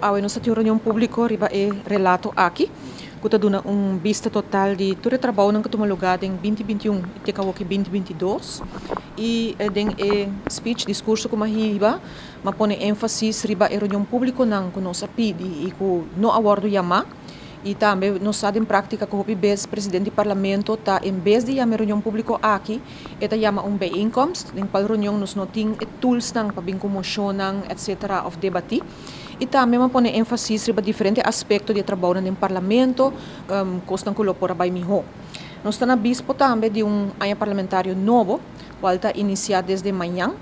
Ao nossa reunião pública riba relato aqui, que duna vista total de todo o trabalho que tomou lugar em 2021 e te acabou que 2022 e den speech discurso como riba, mas põe ênfase riba a reunião pública não que nós pedi e que não awardo chamar e também nós em prática que o presidente do parlamento tá em vez de chamar reunião pública aqui, eta chama bijeenkomst, em qual reunião nós não tem tools nang para bem commocionar, etc. of debatir. E também põe ênfase sobre diferentes aspectos do trabalho no parlamento, costam que por bem melhor. Nós estamos na bispo também de ano parlamentário novo, qual está iniciado desde manhã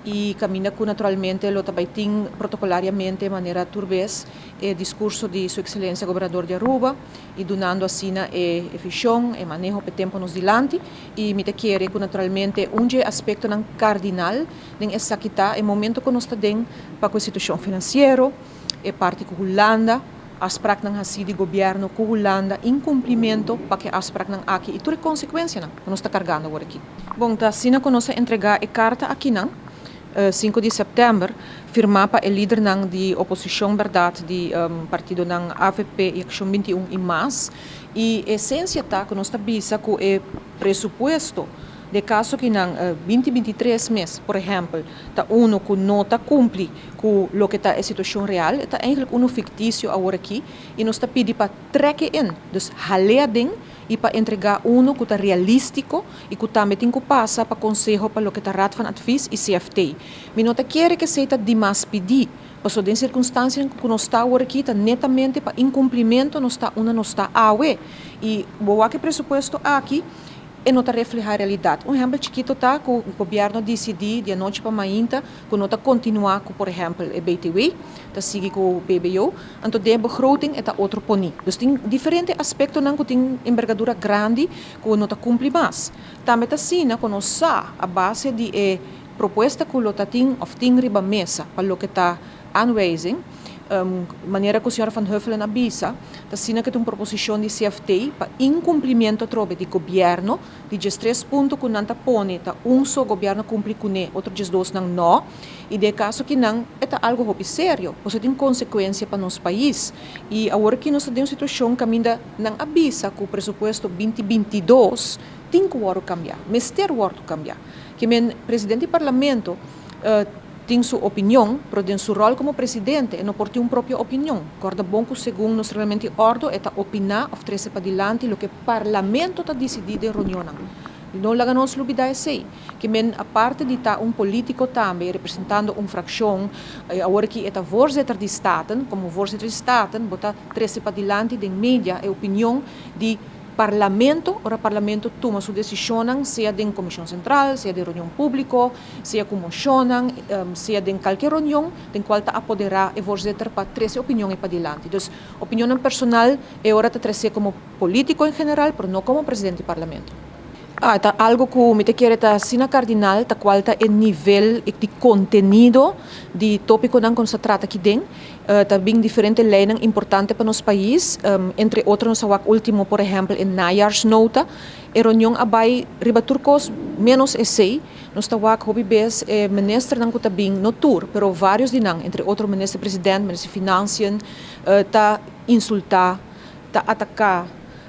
e caminha com naturalmente lo também tem protocolariamente de maneira turbes o discurso de Sua Excelência Governador de Aruba e donando assim visão e manejo para tempo nos dilante e me te quer que naturalmente aspecto não cardinal nem essa que está o momento que nós estamos para a situação financeira e parte com Holanda as práticas assim de governo com Holanda incumprimento para que as práticas aqui e toda consequência não nós está carregando agora aqui. Bom, tá assim que nós entregar a carta aqui não 5 de setembro, firmava o líder de oposição verdade de partido ng AFP e Action 21 e mais e a essência está que nós estamos com o pressuposto de caso que em 2023 mês, por exemplo, tá que não está cumpre com o que está a situação real, está eigenlijk fictício agora aqui e nós está pedindo para trekken in, dus haleading e para entregar que está realístico e que também tem que passar para conselho para o que está Raad van Advies e CFT. Mas não quer que seja demais pedir, porque em circunstâncias que nós está agora aqui, está netamente para incumprimento, nós está awe e boa que pressuposto aqui e não está refletir a realidade. Exemplo chiquito está que o governo decidiu de noite para amanhã que não está continuar com, por exemplo, o BTW, está seguir com o BBO, então de begroting é outro poni. Então tem diferentes aspectos que tem envergadura grande que não está cumprir mais. Também está assim, que nós sa a base de proposta que o tem of tem riba mesa para o que está aanwijzing. Maneira que o senhor Van Huffelen avisa, está sendo que tem uma proposição de CFT para incumprimento trobe de governo, de 3 pontos que não está põe, tá só governo cumpre com ele, outro 2 não, e de caso que não, é algo sério, porque tem consequência para nosso país. E agora que nós temos uma situação que ainda não avisa que o pressuposto 2022 tem que cambiar, mas ter cambiar. Que o presidente do parlamento tem sua opinião, mas em seu rol como presidente, não pode ter uma própria opinião. Corda bom que, segundo nós realmente ordo, é opinar ou trazer para adiante o que o parlamento está decidido em reunião. Não laga nós lubida sei que a parte de político também representando uma fração, agora que é voorzitter de staten, como voorzitter de staten, bota trazer para adiante de mídia e opinião de parlamento, ora parlamento toma sua decisão, seja de comissão central, seja de reunião pública, seja commocionam, seja de qualquer reunião, de qual está apoderar e voorzitter para trazer opinião para adiante. Então, opinião personal é hora de trazer como político em geral, mas não como presidente do parlamento. Tá algo que me te quer tá sina cardinal, tá qual tá o nível de conteúdo de tópico que se trata aqui dentro, tá bem diferente lei importante para nosso país, entre outros nós último, por exemplo, em najaarsnota, a reunião abai riba turcos menos essay, nós tá hobby bes ministro não tá bem no tour, pero vários de nang, entre outros ministro presidente, ministro financian, tá insultar, tá atacar,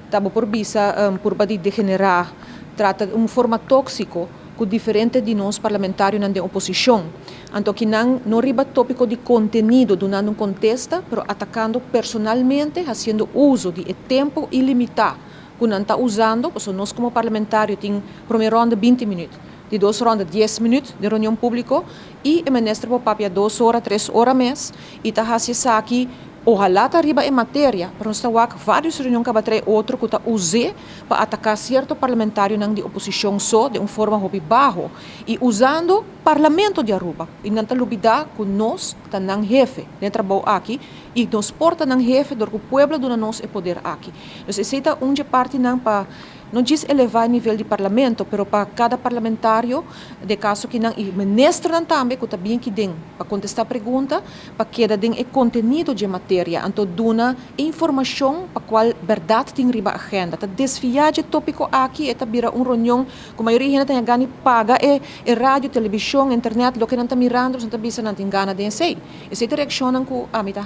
tá por bisa por badi degenerar trata de uma forma tóxico que diferente de nós parlamentários na oposição. Então, que não riba tópico de conteúdo, dando um contexto, mas atacando personalmente, fazendo uso de tempo ilimitado que não está usando, porque nós como parlamentários temos primeira ronda 20 minutos, de 2 rondas 10 minutos de reunião pública e o ministro papia 2 horas, 3 horas mês e está fazendo aqui ojalá está arriba em matéria, mas está vários reuniões que vai outro que está usando para atacar certo parlamentário de oposição só, de uma forma hobby baixo, e usando o parlamento de Aruba. E não está lubida que nós está não jefe, de trabalho aqui, e nós porta não jefe, do que o povo do nós é poder aqui. Então, essa é uma parte para não diz elevar o nível de parlamento, mas para cada parlamentário, de caso que não, e ministro também, que também que tem, para contestar pergunta, para que tem o conteúdo de matéria, então dona informação para qual verdade tem riba agenda, tá desviar de tópico aqui, é vira uma reunião, que a maioria tem gana paga, é rádio, televisão, internet, lo que não está mirando, não está bisa, não tem gana de sei. Essa é a direção que a mim está